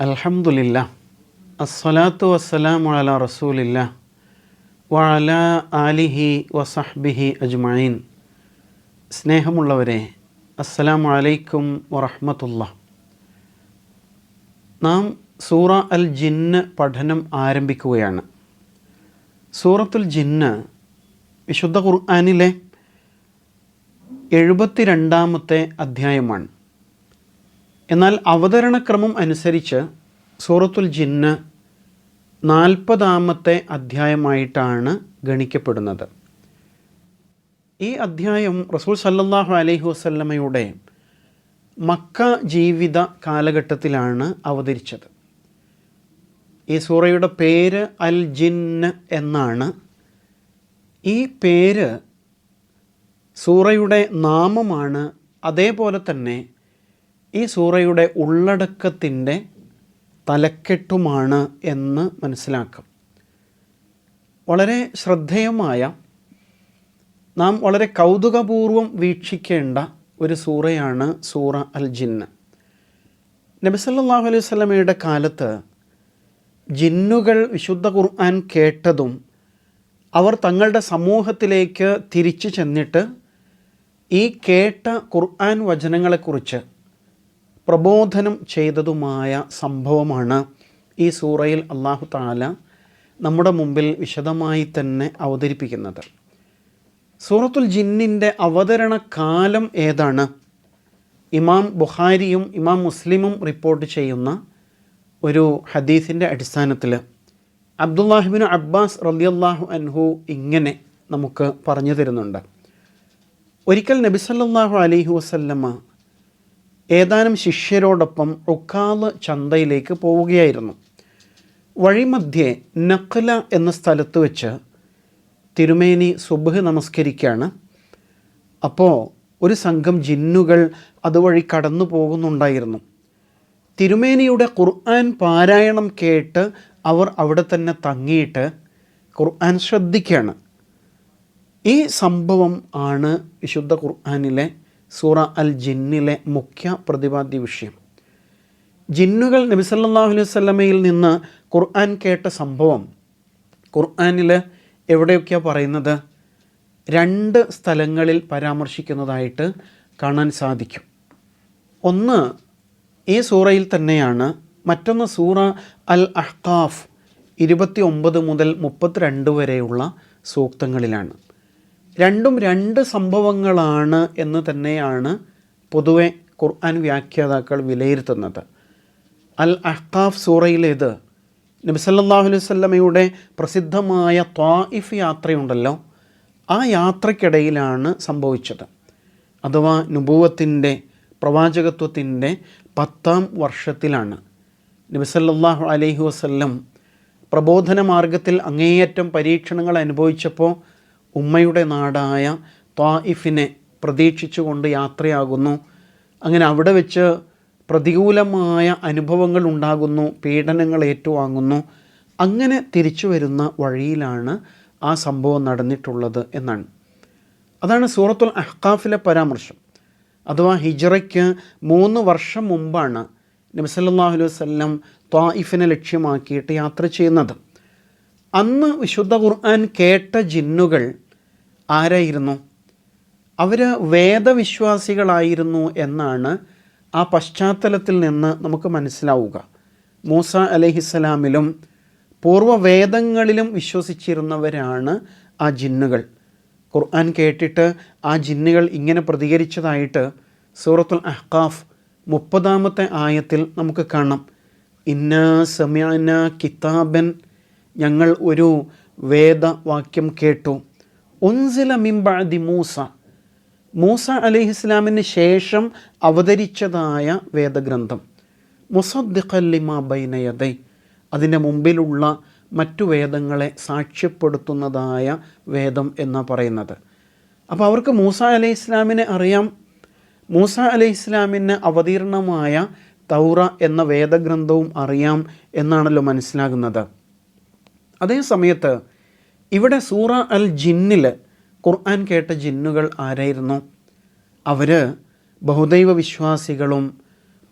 അൽഹംദുലില്ലാ, അസ്സലാത്തു വസ്സലാമു അലാ റസൂലില്ലാ വഅലാ ആലിഹി വസഹ്ബിഹി അജ്മഈൻ. സ്നേഹമുള്ളവരെ, അസ്സലാമു അലൈക്കും വറഹ്മത്തുള്ളാഹി. നാം സൂറ അൽ ജിന്ന് പഠനം ആരംഭിക്കുകയാണ്. സൂറത്തുൽ ജിന്ന് വിശുദ്ധ ഖുർആനിലെ 72-ാമത്തെ അധ്യായമാണ്. എന്നാൽ അവതരണക്രമം അനുസരിച്ച് സൂറത്തുൽ ജിന്ന് 40-ാമത്തെ അധ്യായമായിട്ടാണ് ഗണിക്കപ്പെടുന്നത്. ഈ അധ്യായം റസൂൽ സല്ലല്ലാഹു അലൈഹി വസല്ലമയുടെ മക്ക ജീവിത കാലഘട്ടത്തിലാണ് അവതരിച്ചത്. ഈ സൂറയുടെ പേര് അൽ ജിന്ന് എന്നാണ്. ഈ പേര് സൂറയുടെ നാമമാണ്. അതേപോലെ തന്നെ ഈ സൂറയുടെ ഉള്ളടക്കത്തിൻ്റെ തലക്കെട്ടുമാണ് എന്ന് മനസ്സിലാക്കാം. വളരെ ശ്രദ്ധേയമായ, നാം വളരെ കൗതുകപൂർവം വീക്ഷിക്കേണ്ട ഒരു സൂറയാണ് സൂറ അൽ ജിന്ന്. നബി സല്ലല്ലാഹു അലൈഹി വസല്ലമയുടെ കാലത്ത് ജിന്നുകൾ വിശുദ്ധ ഖുർആൻ കേട്ടതും അവർ തങ്ങളുടെ സമൂഹത്തിലേക്ക് തിരിച്ചു ചെന്നിട്ട് ഈ കേട്ട ഖുർആൻ വചനങ്ങളെക്കുറിച്ച് പ്രബോധനം ചെയ്തതുമായ സംഭവമാണ് ഈ സൂറയിൽ അല്ലാഹു തആല നമ്മുടെ മുമ്പിൽ വിശദമായി തന്നെ അവതരിപ്പിക്കുന്നത്. സൂറത്തുൽ ജിന്നിൻ്റെ അവതരണ കാലം ഏതാണ്? ഇമാം ബുഖാരിയും ഇമാം മുസ്ലിമും റിപ്പോർട്ട് ചെയ്യുന്ന ഒരു ഹദീസിൻ്റെ അടിസ്ഥാനത്തിൽ അബ്ദുല്ലാഹിബ്നു അബ്ബാസ് റളിയല്ലാഹു അൻഹു ഇങ്ങനെ നമുക്ക് പറഞ്ഞു തരുന്നുണ്ട്. ഒരിക്കൽ നബി സല്ലല്ലാഹു അലൈഹി വസല്ലമ ഏതാനും ശിഷ്യരോടൊപ്പം ഉക്കാല് ചന്തയിലേക്ക് പോവുകയായിരുന്നു. വഴിമധ്യേ നഖ്ല എന്ന സ്ഥലത്ത് വെച്ച് തിരുമേനി സുബ്ഹ് നമസ്കരിക്കുകയാണ്. അപ്പോൾ ഒരു സംഘം ജിന്നുകൾ അതുവഴി കടന്നു പോകുന്നുണ്ടായിരുന്നു. തിരുമേനിയുടെ ഖുർആൻ പാരായണം കേട്ട് അവർ അവിടെ തന്നെ തങ്ങിയിട്ട് ഖുർആൻ ശ്രദ്ധിക്കുകയാണ്. ഈ സംഭവം ആണ് വിശുദ്ധ ഖുർആനിലെ സൂറ അൽ ജിന്നിലെ മുഖ്യ പ്രതിപാദ്യ വിഷയം. ജിന്നുകൾ നബി സല്ലല്ലാഹു അലൈഹി വസല്ലമയിൽ നിന്ന് ഖുർആൻ കേട്ട സംഭവം ഖുർആനിൽ എവിടെയൊക്കെയാണ് പറയുന്നത്? 2 സ്ഥലങ്ങളിൽ പരാമർശിക്കുന്നതായിട്ട് കാണാൻ സാധിക്കും. ഒന്ന് ഈ സൂറയിൽ തന്നെയാണ്. മറ്റൊന്ന് സൂറ അൽ അഹ്ഖാഫ് 29 മുതൽ 32 വരെയുള്ള സൂക്തങ്ങളിലാണ്. രണ്ടും 2 സംഭവങ്ങളാണ് എന്ന് തന്നെയാണ് പൊതുവെ ഖുർആൻ വ്യാഖ്യാതാക്കൾ വിലയിരുത്തുന്നത്. അൽ അഹ്ഖാഫ് സൂറയിലേത് നബി സല്ലല്ലാഹു അലൈഹി വസല്ലമയുടെ പ്രസിദ്ധമായ ത്വായിഫ് യാത്രയുണ്ടല്ലോ, ആ യാത്രയ്ക്കിടയിലാണ് സംഭവിച്ചത്. അഥവാ നുബുവത്തിൻ്റെ, പ്രവാചകത്വത്തിൻ്റെ 10ാം വർഷത്തിലാണ് നബി സല്ലല്ലാഹു അലൈഹി വസല്ലം പ്രബോധന മാർഗത്തിൽ അങ്ങേയറ്റം പരീക്ഷണങ്ങൾ അനുഭവിച്ചപ്പോൾ ഉമ്മയുടെ നാടായ ത്വായിഫിനെ പ്രതീക്ഷിച്ചുകൊണ്ട് യാത്രയാകുന്നു. അങ്ങനെ അവിടെ വെച്ച് പ്രതികൂലമായ അനുഭവങ്ങൾ ഉണ്ടാകുന്നു, പീഡനങ്ങൾ ഏറ്റുവാങ്ങുന്നു. അങ്ങനെ തിരിച്ചു വരുന്ന വഴിയിലാണ് ആ സംഭവം നടന്നിട്ടുള്ളത് എന്നാണ്. അതാണ് സൂറത്തുൽ അഹ്ഖാഫിലെ പരാമർശം. അഥവാ ഹിജ്റയ്ക്ക് 3 വർഷം മുമ്പാണ് നബി സല്ലല്ലാഹു അലൈഹി വസല്ലം ത്വായിഫിനെ ലക്ഷ്യമാക്കിയിട്ട് യാത്ര ചെയ്യുന്നത്. അന്ന് വിശുദ്ധ ഖുർആൻ കേട്ട ജിന്നുകൾ ആരായിരുന്നു? അവർ വേദവിശ്വാസികളായിരുന്നു എന്നാണ് ആ പശ്ചാത്തലത്തിൽ നിന്ന് നമുക്ക് മനസ്സിലാവുക. മൂസ അലൈഹിസ്സലാമിലും പൂർവ്വവേദങ്ങളിലും വിശ്വസിച്ചിരുന്നവരാണ് ആ ജിന്നുകൾ. ഖുർആൻ കേട്ടിട്ട് ആ ജിന്നുകൾ ഇങ്ങനെ പ്രതികരിച്ചതായിട്ട് സൂറത്തുൽ അഹ്ഖാഫ് 30-ാമത്തെ ആയത്തിൽ നമുക്ക് കാണാം. ഇന്നാ സമിഅന കിതാബൻ, ഞങ്ങൾ ഒരു വേദവാക്യം കേട്ടു. ഉൻസില മിൻ ബഅദി മൂസ അലൈഹിസ്സലാമിന് ശേഷം അവതരിച്ചതായ വേദഗ്രന്ഥം. മുസദ്ദിഖൻ ലിമാ ബൈന യദൈ, അതിൻ്റെ മുമ്പിലുള്ള മറ്റു വേദങ്ങളെ സാക്ഷ്യപ്പെടുത്തുന്നതായ വേദം എന്നാണ് പറയുന്നത്. അപ്പോൾ അവർക്ക് മൂസ അലൈഹിസ്സലാമിനെ അറിയാം. മൂസ അലൈഹിസ്സലാമിന് അവതീർണമായ തൗറ എന്ന വേദഗ്രന്ഥവും അറിയാം എന്നാണല്ലോ മനസ്സിലാകുന്നത്. അതേ സമയത്ത് ഇവിടെ സൂറ അൽ ജിന്നിൽ ഖുർആൻ കേട്ട ജിന്നുകൾ ആരായിരുന്നു? അവർ ബഹുദൈവ വിശ്വാസികളും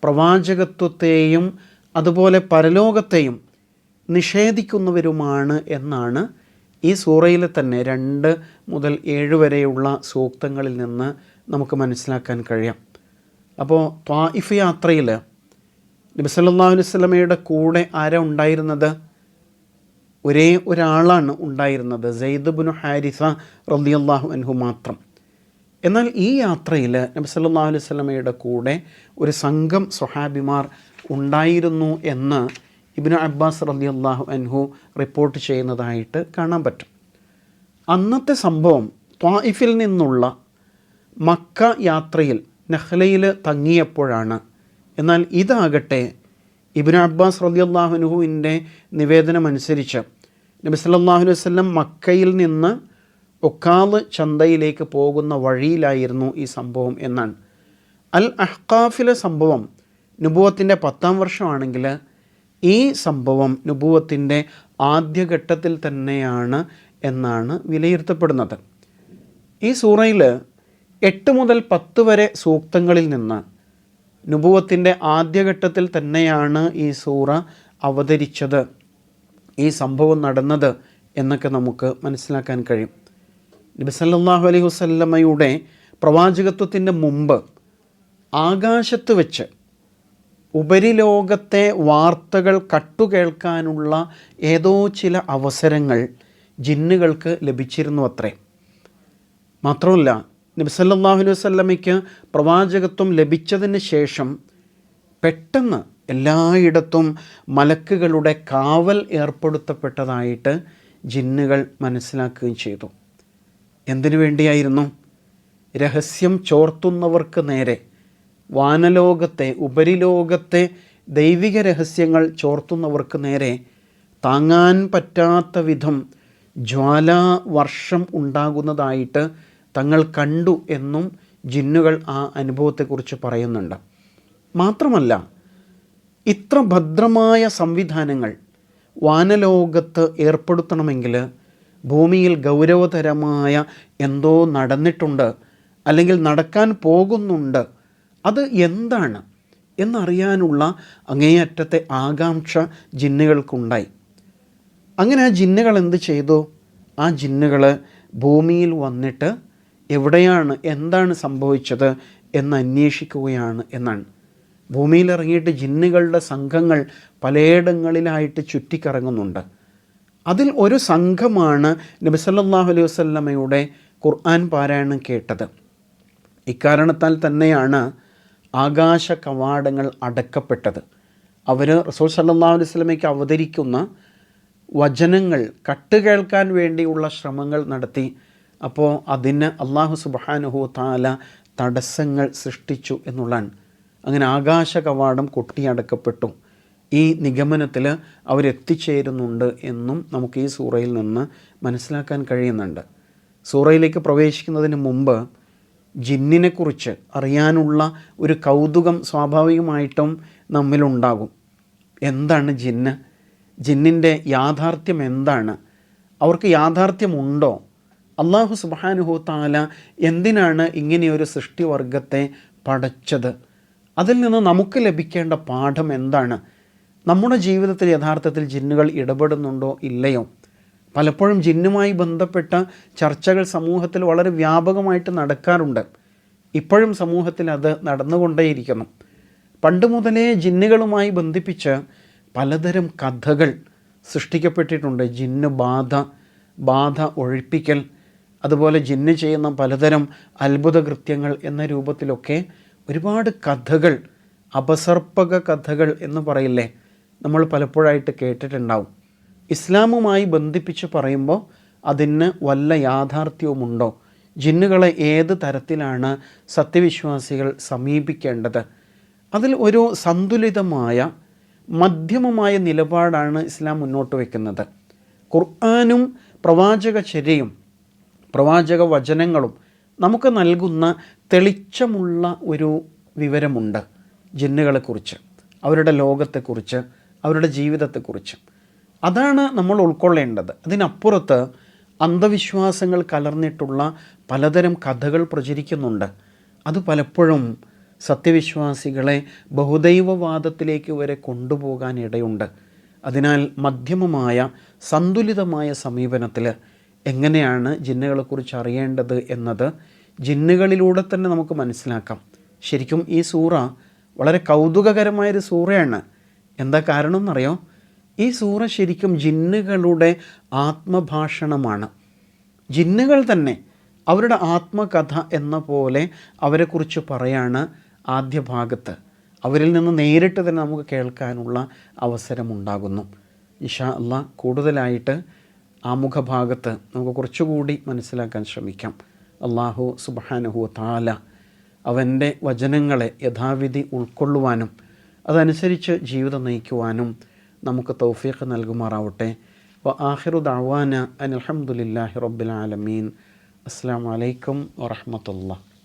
പ്രവാചകത്വത്തെയും അതുപോലെ പരലോകത്തെയും നിഷേധിക്കുന്നവരുമാണ് എന്നാണ് ഈ സൂറയിലെ തന്നെ 2 മുതൽ 7 വരെയുള്ള സൂക്തങ്ങളിൽ നിന്ന് നമുക്ക് മനസ്സിലാക്കാൻ കഴിയാം. അപ്പോൾ ത്വായിഫ് യാത്രയിൽ നബി സല്ലല്ലാഹു അലൈഹി വസല്ലമയുടെ കൂടെ ആരാ ഉണ്ടായിരുന്നത്? ഒരേ ഒരാളാണ് ഉണ്ടായിരുന്നത്, സെയ്ദ് ഇബ്നു ഹാരിസ റളിയല്ലാഹു അൻഹു മാത്രം. എന്നാൽ ഈ യാത്രയിൽ നബി സല്ലല്ലാഹു അലൈഹി വസല്ലമയുടെ കൂടെ ഒരു സംഘം സ്വഹാബിമാർ ഉണ്ടായിരുന്നു എന്ന് ഇബ്നു അബ്ബാസ് റളിയല്ലാഹു അൻഹു റിപ്പോർട്ട് ചെയ്യുന്നതായിട്ട് കാണാൻ പറ്റും. അന്നത്തെ സംഭവം ത്വായിഫിൽ നിന്നുള്ള മക്ക യാത്രയിൽ നഖ്ലയിൽ തങ്ങിയപ്പോഴാണ്. എന്നാൽ ഇതാകട്ടെ ഇബ്നു അബ്ബാസ് റളിയല്ലാഹു അൻഹുവിൻ്റെ നിവേദനമനുസരിച്ച് നബി സല്ലല്ലാഹു അലൈഹി വസല്ലം മക്കയിൽ നിന്ന് ഒക്കാദ് ചന്തയിലേക്ക് പോകുന്ന വഴിയിലായിരുന്നു ഈ സംഭവം എന്നാണ്. അൽ അഹ്ഖാഫിലെ സംഭവം നുബുവത്തിൻ്റെ 10ാം വർഷമാണെങ്കിൽ ഈ സംഭവം നുബുവത്തിൻ്റെ ആദ്യഘട്ടത്തിൽ തന്നെയാണ് എന്നാണ് വിലയിരുത്തപ്പെടുന്നത്. ഈ സൂറയിൽ 8 മുതൽ 10 വരെ സൂക്തങ്ങളിൽ നിന്ന് നുബുവത്തിൻ്റെ ആദ്യഘട്ടത്തിൽ തന്നെയാണ് ഈ സൂറ അവതരിച്ചത്, ഈ സംഭവം നടന്നത് എന്നൊക്കെ നമുക്ക് മനസ്സിലാക്കാൻ കഴിയും. നബി സല്ലല്ലാഹു അലൈഹി വസല്ലമയുടെ പ്രവാചകത്വത്തിൻ്റെ മുമ്പ് ആകാശത്ത് വെച്ച് ഉപരിലോകത്തെ വാർത്തകൾ കട്ടുകേൾക്കാനുള്ള ഏതോ ചില അവസരങ്ങൾ ജിന്നുകൾക്ക് ലഭിച്ചിരുന്നു അത്രേ. മാത്രമല്ല നബി സല്ലല്ലാഹു അലൈഹി വസല്ലമയ്ക്ക് പ്രവാചകത്വം ലഭിച്ചതിന് ശേഷം പെട്ടെന്ന് എല്ലായിടത്തും മലക്കുകളുടെ കാവൽ ഏർപ്പെടുത്തപ്പെട്ടതായിട്ട് ജിന്നുകൾ മനസ്സിലാക്കുകയും ചെയ്തു. എന്തിനു വേണ്ടിയായിരുന്നു? രഹസ്യം ചോർത്തുന്നവർക്ക് നേരെ, വാനലോകത്തെ ഉപരിലോകത്തെ ദൈവിക രഹസ്യങ്ങൾ ചോർത്തുന്നവർക്ക് നേരെ താങ്ങാൻ പറ്റാത്ത വിധം ജ്വാലാവർഷം ഉണ്ടാകുന്നതായിട്ട് തങ്ങൾ കണ്ടു എന്നും ജിന്നുകൾ ആ അനുഭവത്തെക്കുറിച്ച് പറയുന്നുണ്ട്. മാത്രമല്ല ഇത്ര ഭദ്രമായ സംവിധാനങ്ങൾ വാനലോകത്ത് ഏർപ്പെടുത്തണമെങ്കിൽ ഭൂമിയിൽ ഗൗരവതരമായ എന്തോ നടന്നിട്ടുണ്ട്, അല്ലെങ്കിൽ നടക്കാൻ പോകുന്നുണ്ട്. അത് എന്താണ് എന്നറിയാനുള്ള അങ്ങേയറ്റത്തെ ആകാംക്ഷ ജിന്നുകൾക്കുണ്ടായി. അങ്ങനെ ആ ജിന്നുകൾ എന്ത് ചെയ്തു? ആ ജിന്നുകൾ ഭൂമിയിൽ വന്നിട്ട് എവിടെയാണ്, എന്താണ് സംഭവിച്ചത് എന്ന് അന്വേഷിക്കുകയാണ് എന്നാണ്. ഭൂമിയിലിറങ്ങിയിട്ട് ജിന്നുകളുടെ സംഘങ്ങൾ പലയിടങ്ങളിലായിട്ട് ചുറ്റിക്കറങ്ങുന്നുണ്ട്. അതിൽ ഒരു സംഘമാണ് നബി സല്ലല്ലാഹു അലൈഹി വസല്ലമയുടെ ഖുർആൻ പാരായണം കേട്ടത്. ഇക്കാരണത്താൽ തന്നെയാണ് ആകാശ കവാടങ്ങൾ അടക്കപ്പെട്ടത്. അവർ റസൂൽ സല്ലല്ലാഹു അലൈഹി വസല്ലമയ്ക്ക് അവതരിക്കുന്ന വചനങ്ങൾ കട്ടുകേൾക്കാൻ വേണ്ടിയുള്ള ശ്രമങ്ങൾ നടത്തി. അപ്പോൾ അതിന് അല്ലാഹു സുബ്ഹാനഹു തആല തടസ്സങ്ങൾ സൃഷ്ടിച്ചു എന്നുള്ളതാണ്. അങ്ങനെ ആകാശ കവാടം കൊട്ടിയടക്കപ്പെട്ടു. ഈ നിഗമനത്തിൽ അവരെത്തിച്ചേരുന്നുണ്ട് എന്നും നമുക്ക് ഈ സൂറയിൽ നിന്ന് മനസ്സിലാക്കാൻ കഴിയുന്നുണ്ട്. സൂറയിലേക്ക് പ്രവേശിക്കുന്നതിന് മുമ്പ് ജിന്നിനെക്കുറിച്ച് അറിയാനുള്ള ഒരു കൗതുകം സ്വാഭാവികമായിട്ടും നമ്മിലുണ്ടാകും. എന്താണ് ജിന്ന്? ജിന്നിൻ്റെ യാഥാർത്ഥ്യം എന്താണ്? അവർക്ക് യാഥാർത്ഥ്യമുണ്ടോ? അല്ലാഹു സുബ്ഹാനഹു തആല എന്തിനാണ് ഇങ്ങനെയൊരു സൃഷ്ടിവർഗത്തെ പടച്ചത്? അതിൽ നിന്ന് നമുക്ക് ലഭിക്കേണ്ട പാഠം എന്താണ്? നമ്മുടെ ജീവിതത്തിൽ യഥാർത്ഥത്തിൽ ജിന്നുകൾ ഇടപെടുന്നുണ്ടോ ഇല്ലയോ? പലപ്പോഴും ജിന്നുമായി ബന്ധപ്പെട്ട ചർച്ചകൾ സമൂഹത്തിൽ വളരെ വ്യാപകമായിട്ട് നടക്കാറുണ്ട്. ഇപ്പോഴും സമൂഹത്തിൽ അത് നടന്നുകൊണ്ടേയിരിക്കുന്നു. പണ്ട് മുതലേ ജിന്നുകളുമായി ബന്ധിപ്പിച്ച് പലതരം കഥകൾ സൃഷ്ടിക്കപ്പെട്ടിട്ടുണ്ട്. ജിന്ന് ബാധ ഒഴിപ്പിക്കൽ, അതുപോലെ ജിന്ന് ചെയ്യുന്ന പലതരം അത്ഭുത കൃത്യങ്ങൾ എന്ന രൂപത്തിലൊക്കെ ഒരുപാട് കഥകൾ, അപസർപ്പക കഥകൾ എന്ന് പറയില്ലേ, നമ്മൾ പലപ്പോഴായിട്ട് കേട്ടിട്ടുണ്ടാവും. ഇസ്ലാമുമായി ബന്ധിപ്പിച്ച് പറയുമ്പോൾ അതിന് വല്ല യാഥാർത്ഥ്യവുമുണ്ടോ? ജിന്നുകളെ ഏത് തരത്തിലാണ് സത്യവിശ്വാസികൾ സമീപിക്കേണ്ടത്? അതിൽ ഒരു സന്തുലിതമായ മധ്യമമായ നിലപാടാണ് ഇസ്ലാം മുന്നോട്ട് വയ്ക്കുന്നത്. ഖുർആനും പ്രവാചകചര്യയും പ്രവാചക വചനങ്ങളും നമുക്ക് നൽകുന്ന തെളിച്ചമുള്ള ഒരു വിവരമുണ്ട് ജിന്നുകളെക്കുറിച്ച്, അവരുടെ ലോകത്തെക്കുറിച്ച്, അവരുടെ ജീവിതത്തെക്കുറിച്ച്. അതാണ് നമ്മൾ ഉൾക്കൊള്ളേണ്ടത്. അതിനപ്പുറത്ത് അന്ധവിശ്വാസങ്ങൾ കലർന്നിട്ടുള്ള പലതരം കഥകൾ പ്രചരിക്കുന്നുണ്ട്. അത് പലപ്പോഴും സത്യവിശ്വാസികളെ ബഹുദൈവവാദത്തിലേക്ക് വരെ കൊണ്ടുപോകാൻ ഇടയുണ്ട്. അതിനാൽ മധ്യമമായ സന്തുലിതമായ സമീപനത്തിൽ എങ്ങനെയാണ് ജിന്നുകളെക്കുറിച്ച് അറിയേണ്ടത് എന്നത് ജിന്നുകളിലൂടെ തന്നെ നമുക്ക് മനസ്സിലാക്കാം. ശരിക്കും ഈ സൂറ വളരെ കൗതുകകരമായൊരു സൂറയാണ്. എന്താ കാരണം എന്നറിയോ? ഈ സൂറ ശരിക്കും ജിന്നുകളുടെ ആത്മഭാഷണമാണ്. ജിന്നുകൾ തന്നെ അവരുടെ ആത്മകഥ എന്ന പോലെ അവരെക്കുറിച്ച് പറയാണ് ആദ്യ ഭാഗത്ത്. അവരിൽ നിന്ന് നേരിട്ട് തന്നെ നമുക്ക് കേൾക്കാനുള്ള അവസരമുണ്ടാകുന്നു. ഇൻഷാ അല്ലാഹ് കൂടുതലായിട്ട് ആമുഖഭാഗത്ത് നമുക്ക് കുറച്ചുകൂടി മനസ്സിലാക്കാൻ ശ്രമിക്കാം. അല്ലാഹു സുബ്ഹാനഹു വ തആല അവൻ്റെ വചനങ്ങളെ യഥാവിധി ഉൾക്കൊള്ളുവാനും അതനുസരിച്ച് ജീവിതം നയിക്കുവാനും നമുക്ക് തൗഫീഖ് നൽകുമാറാവട്ടെ. വ ആഖിറു ദഅവാന അനിൽ ഹംദുലില്ലാഹി റബ്ബിൽ ആലമീൻ. അസ്സലാമു അലൈക്കും വറഹ്മത്തുള്ളാഹി.